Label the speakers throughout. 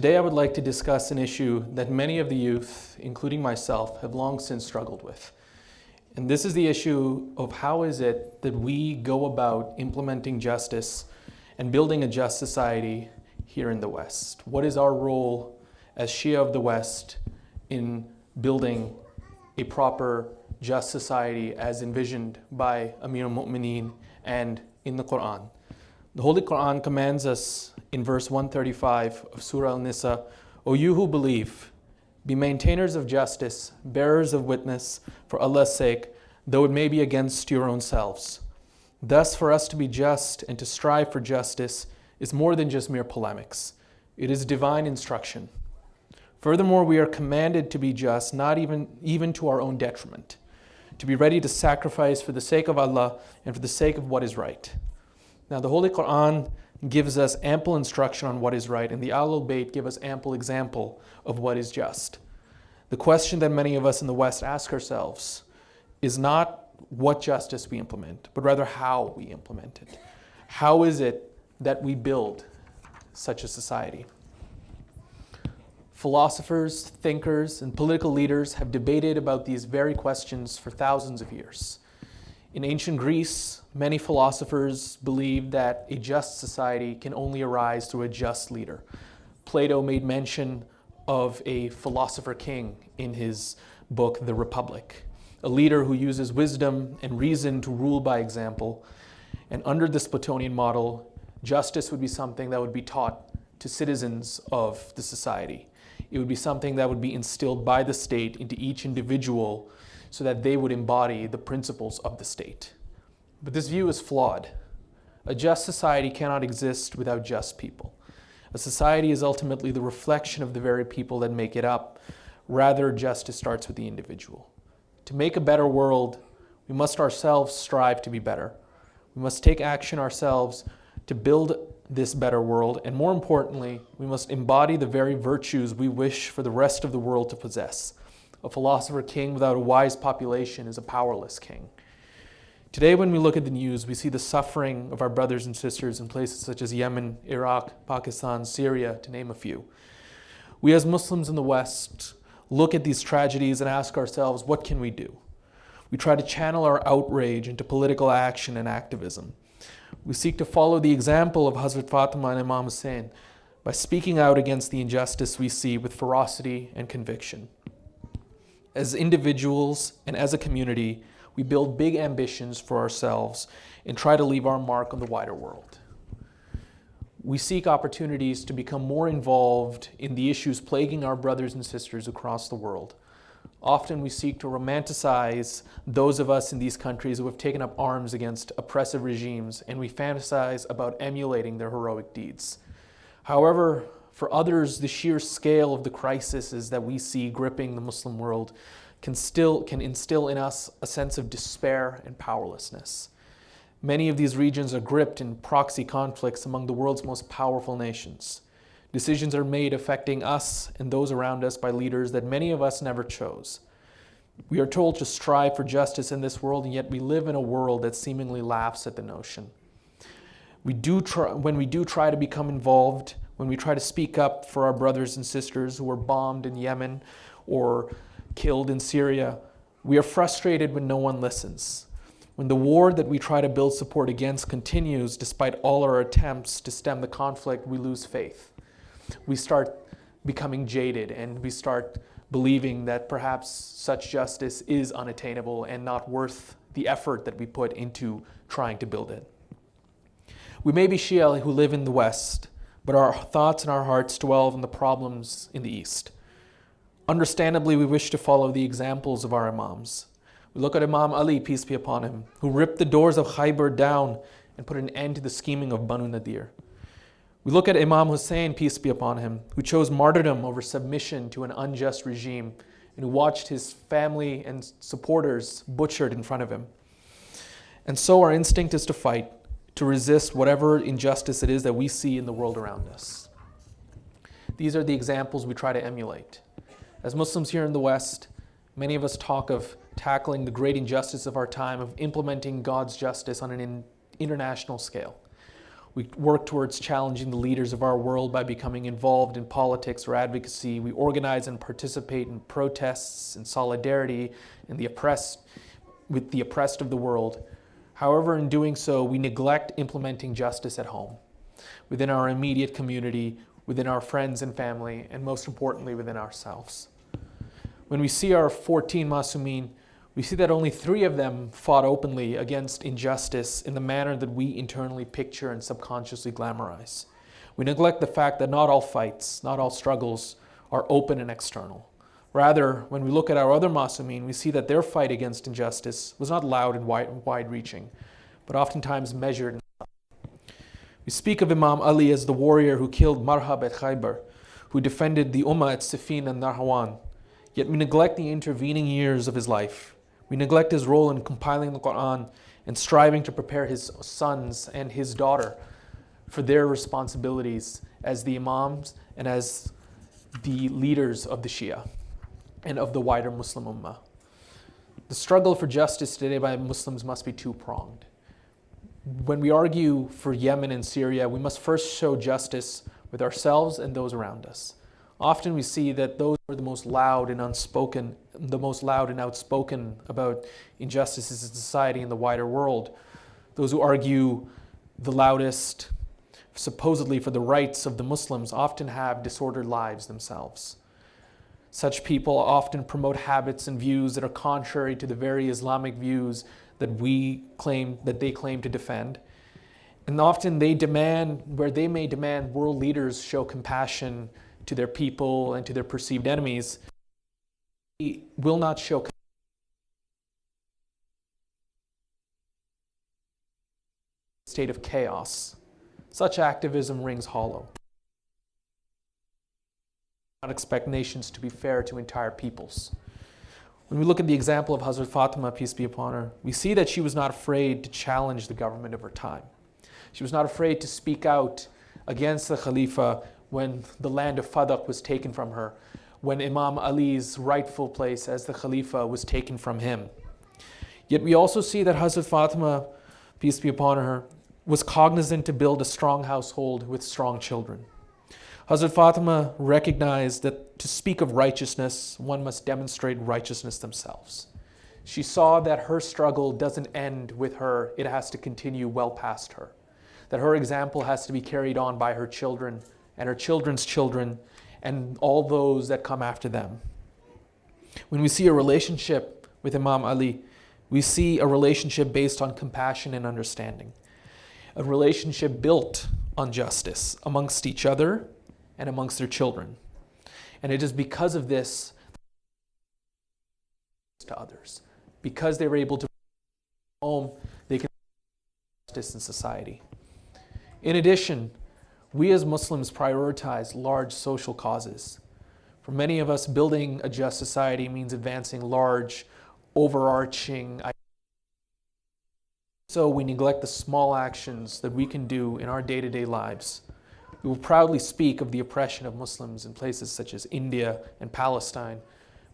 Speaker 1: Today I would like to discuss an issue that many of the youth, including myself, have long since struggled with. And this is the issue of how is it that we go about implementing justice and building a just society here in the West? What is our role as Shia of the West in building a proper just society as envisioned by Amir al-Mu'mineen and in the Quran? The Holy Quran commands us in verse 135 of Surah Al-Nisa, "O you who believe, be maintainers of justice, bearers of witness for Allah's sake, though it may be against your own selves." Thus, for us to be just and to strive for justice is more than just mere polemics. It is divine instruction. Furthermore, we are commanded to be just, not even to our own detriment, to be ready to sacrifice for the sake of Allah and for the sake of what is right. Now, the Holy Quran gives us ample instruction on what is right, and the Ahlul Bayt give us ample example of what is just. The question that many of us in the West ask ourselves is not what justice we implement, but rather how we implement it. How is it that we build such a society? Philosophers, thinkers, and political leaders have debated about these very questions for thousands of years. In ancient Greece, many philosophers believed that a just society can only arise through a just leader. Plato made mention of a philosopher king in his book, The Republic, a leader who uses wisdom and reason to rule by example. And under this Platonian model, justice would be something that would be taught to citizens of the society. It would be something that would be instilled by the state into each individual so that they would embody the principles of the state. But this view is flawed. A just society cannot exist without just people. A society is ultimately the reflection of the very people that make it up. Rather, justice starts with the individual. To make a better world, we must ourselves strive to be better. We must take action ourselves to build this better world, and more importantly, we must embody the very virtues we wish for the rest of the world to possess. A philosopher king without a wise population is a powerless king. Today, when we look at the news, we see the suffering of our brothers and sisters in places such as Yemen, Iraq, Pakistan, Syria, to name a few. We as Muslims in the West look at these tragedies and ask ourselves, what can we do? We try to channel our outrage into political action and activism. We seek to follow the example of Hazrat Fatima and Imam Hussein by speaking out against the injustice we see with ferocity and conviction. As individuals and as a community, we build big ambitions for ourselves and try to leave our mark on the wider world. We seek opportunities to become more involved in the issues plaguing our brothers and sisters across the world. Often we seek to romanticize those of us in these countries who have taken up arms against oppressive regimes, and we fantasize about emulating their heroic deeds. However, for others, the sheer scale of the crises that we see gripping the Muslim world can instill in us a sense of despair and powerlessness. Many of these regions are gripped in proxy conflicts among the world's most powerful nations. Decisions are made affecting us and those around us by leaders that many of us never chose. We are told to strive for justice in this world, and yet we live in a world that seemingly laughs at the notion. When we do try to become involved, when we try to speak up for our brothers and sisters who were bombed in Yemen or killed in Syria, we are frustrated when no one listens. When the war that we try to build support against continues despite all our attempts to stem the conflict, we lose faith. We start becoming jaded, and we start believing that perhaps such justice is unattainable and not worth the effort that we put into trying to build it. We may be Shia who live in the West, but our thoughts and our hearts dwell on the problems in the East. Understandably, we wish to follow the examples of our Imams. We look at Imam Ali, peace be upon him, who ripped the doors of Khaybar down and put an end to the scheming of Banu Nadir. We look at Imam Hussein, peace be upon him, who chose martyrdom over submission to an unjust regime and who watched his family and supporters butchered in front of him. And so our instinct is to fight, to resist whatever injustice it is that we see in the world around us. These are the examples we try to emulate. As Muslims here in the West, many of us talk of tackling the great injustice of our time, of implementing God's justice on an international scale. We work towards challenging the leaders of our world by becoming involved in politics or advocacy. We organize and participate in protests and solidarity with the oppressed of the world. However, in doing so, we neglect implementing justice at home, within our immediate community, within our friends and family, and most importantly, within ourselves. When we see our 14 Masumin, we see that only 3 of them fought openly against injustice in the manner that we internally picture and subconsciously glamorize. We neglect the fact that not all fights, not all struggles are open and external. Rather, when we look at our other Masumin, we see that their fight against injustice was not loud and wide-reaching, but oftentimes measured. We speak of Imam Ali as the warrior who killed Marhab at Khaybar, who defended the Ummah at Siffin and Nahwan, yet we neglect the intervening years of his life. We neglect his role in compiling the Quran and striving to prepare his sons and his daughter for their responsibilities as the Imams and as the leaders of the Shia and of the wider Muslim Ummah. The struggle for justice today by Muslims must be two-pronged. When we argue for Yemen and Syria, we must first show justice with ourselves and those around us. Often we see that those who are the most loud and outspoken about injustices in society and the wider world, those who argue the loudest, supposedly for the rights of the Muslims, often have disordered lives themselves. Such people often promote habits and views that are contrary to the very Islamic views that they claim to defend. And often they may demand world leaders show compassion to their people and to their perceived enemies, they will not show state of chaos. Such activism rings hollow. We do not expect nations to be fair to entire peoples. When we look at the example of Hazrat Fatima, peace be upon her, we see that she was not afraid to challenge the government of her time. She was not afraid to speak out against the Khalifa when the land of Fadak was taken from her, when Imam Ali's rightful place as the Khalifa was taken from him. Yet we also see that Hazrat Fatima, peace be upon her, was cognizant to build a strong household with strong children. Hazrat Fatima recognized that to speak of righteousness, one must demonstrate righteousness themselves. She saw that her struggle doesn't end with her, it has to continue well past her. That her example has to be carried on by her children and her children's children and all those that come after them. When we see a relationship with Imam Ali, we see a relationship based on compassion and understanding. A relationship built on justice amongst each other and amongst their children. And it is because of this to others. Because they were able to home, they can justice in society. In addition, we as Muslims prioritize large social causes. For many of us, building a just society means advancing large, overarching ideas. So we neglect the small actions that we can do in our day-to-day lives. We will proudly speak of the oppression of Muslims in places such as India and Palestine,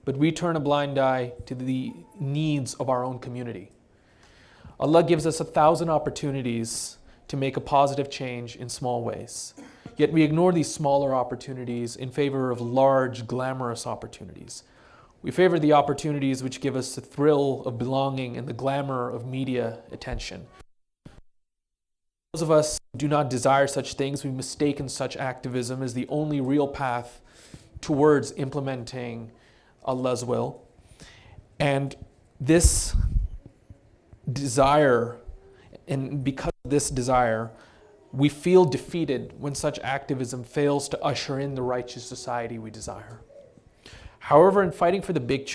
Speaker 1: but we turn a blind eye to the needs of our own community. Allah gives us 1,000 opportunities to make a positive change in small ways. Yet we ignore these smaller opportunities in favor of large, glamorous opportunities. We favor the opportunities which give us the thrill of belonging and the glamour of media attention. Those of us who do not desire such things, we mistaken such activism as the only real path towards implementing Allah's will. And this desire, and because of this desire, we feel defeated when such activism fails to usher in the righteous society we desire. However, in fighting for the big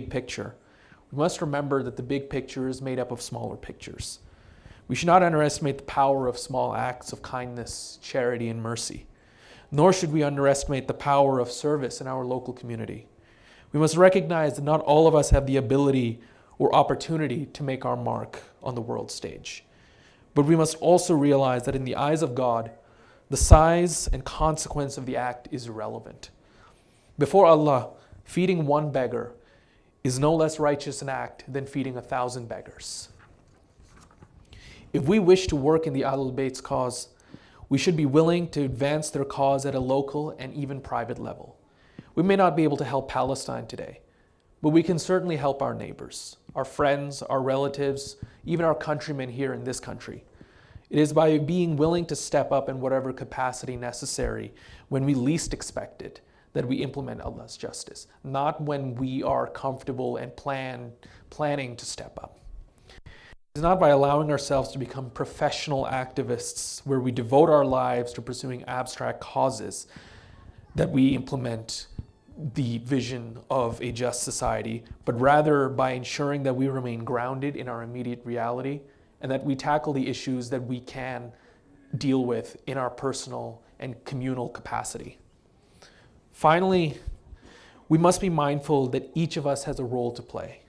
Speaker 1: picture, we must remember that the big picture is made up of smaller pictures. We should not underestimate the power of small acts of kindness, charity, and mercy. Nor should we underestimate the power of service in our local community. We must recognize that not all of us have the ability or opportunity to make our mark on the world stage. But we must also realize that in the eyes of God, the size and consequence of the act is irrelevant. Before Allah, feeding one beggar is no less righteous an act than feeding 1,000 beggars. If we wish to work in the Ahlul Bayt's cause, we should be willing to advance their cause at a local and even private level. We may not be able to help Palestine today, but we can certainly help our neighbors, our friends, our relatives, even our countrymen here in this country. It is by being willing to step up in whatever capacity necessary when we least expect it that we implement Allah's justice, not when we are comfortable and planning to step up. It's not by allowing ourselves to become professional activists where we devote our lives to pursuing abstract causes that we implement the vision of a just society, but rather by ensuring that we remain grounded in our immediate reality and that we tackle the issues that we can deal with in our personal and communal capacity. Finally, we must be mindful that each of us has a role to play.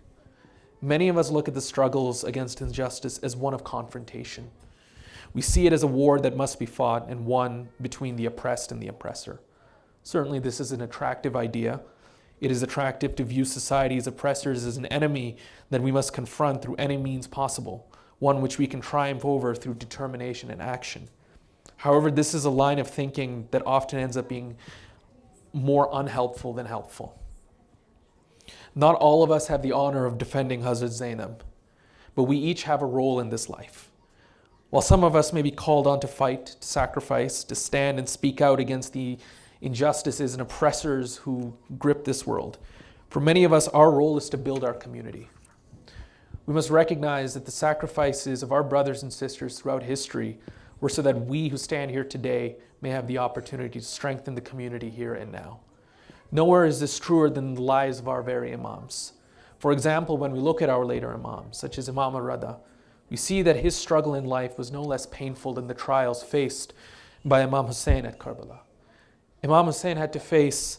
Speaker 1: Many of us look at the struggles against injustice as one of confrontation. We see it as a war that must be fought and won between the oppressed and the oppressor. Certainly, this is an attractive idea. It is attractive to view society's oppressors as an enemy that we must confront through any means possible, one which we can triumph over through determination and action. However, this is a line of thinking that often ends up being more unhelpful than helpful. Not all of us have the honor of defending Hazrat Zainab, but we each have a role in this life. While some of us may be called on to fight, to sacrifice, to stand and speak out against the injustices and oppressors who grip this world, for many of us, our role is to build our community. We must recognize that the sacrifices of our brothers and sisters throughout history were so that we who stand here today may have the opportunity to strengthen the community here and now. Nowhere is this truer than the lives of our very imams. For example, when we look at our later imams, such as Imam Ar-Rada, we see that his struggle in life was no less painful than the trials faced by Imam Hussein at Karbala. Imam Hussein had to face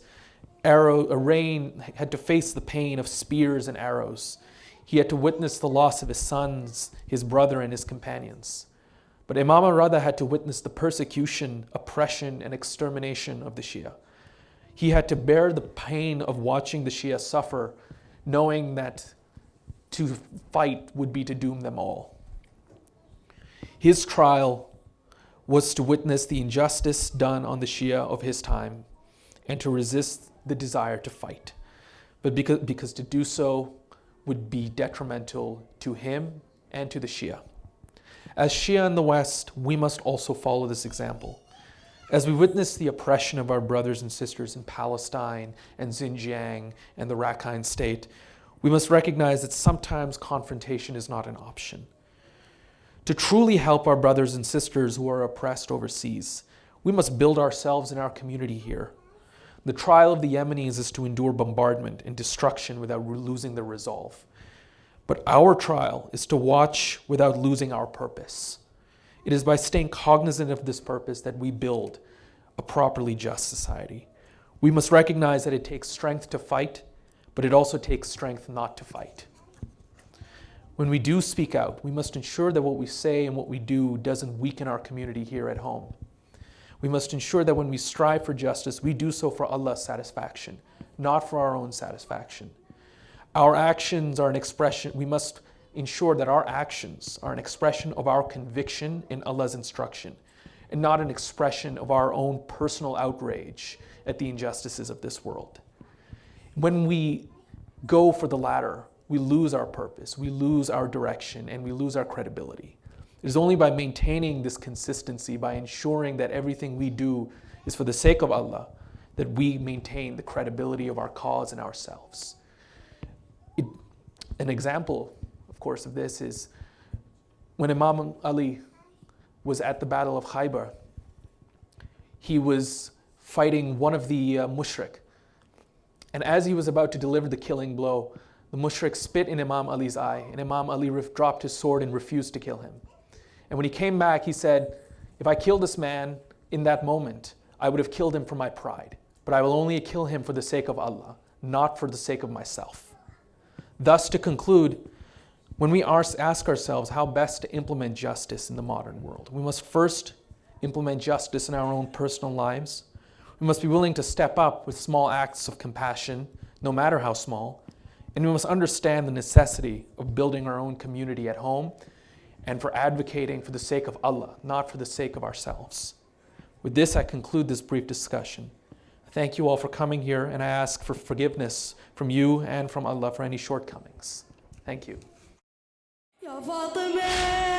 Speaker 1: had to face the pain of spears and arrows. He had to witness the loss of his sons, his brother, and his companions. But Imam Ar-Rada had to witness the persecution, oppression, and extermination of the Shia. He had to bear the pain of watching the Shia suffer, knowing that to fight would be to doom them all. His trial was to witness the injustice done on the Shia of his time and to resist the desire to fight. But because to do so would be detrimental to him and to the Shia. As Shia in the West, we must also follow this example. As we witness the oppression of our brothers and sisters in Palestine and Xinjiang and the Rakhine State, we must recognize that sometimes confrontation is not an option. To truly help our brothers and sisters who are oppressed overseas, we must build ourselves in our community here. The trial of the Yemenis is to endure bombardment and destruction without losing their resolve. But our trial is to watch without losing our purpose. It is by staying cognizant of this purpose that we build a properly just society. We must recognize that it takes strength to fight, but it also takes strength not to fight. When we do speak out, we must ensure that what we say and what we do doesn't weaken our community here at home. We must ensure that when we strive for justice, we do so for Allah's satisfaction, not for our own satisfaction. Our actions are an expression, we must ensure that our actions are an expression of our conviction in Allah's instruction, and not an expression of our own personal outrage at the injustices of this world. When we go for the latter, we lose our purpose, we lose our direction, and we lose our credibility. It is only by maintaining this consistency, by ensuring that everything we do is for the sake of Allah, that we maintain the credibility of our cause and ourselves. An example, of course, of this is when Imam Ali was at the Battle of Khaybar. He was fighting one of the mushrik. And as he was about to deliver the killing blow, the mushrik spit in Imam Ali's eye, and Imam Ali dropped his sword and refused to kill him. And when he came back, he said, if I kill this man in that moment, I would have killed him for my pride. But I will only kill him for the sake of Allah, not for the sake of myself. Thus, to conclude, when we ask ourselves how best to implement justice in the modern world, we must first implement justice in our own personal lives. We must be willing to step up with small acts of compassion, no matter how small. And we must understand the necessity of building our own community at home and for advocating for the sake of Allah, not for the sake of ourselves. With this, I conclude this brief discussion. Thank you all for coming here, and I ask for forgiveness from you and from Allah for any shortcomings. Thank you.
Speaker 2: Ya Fatimiya.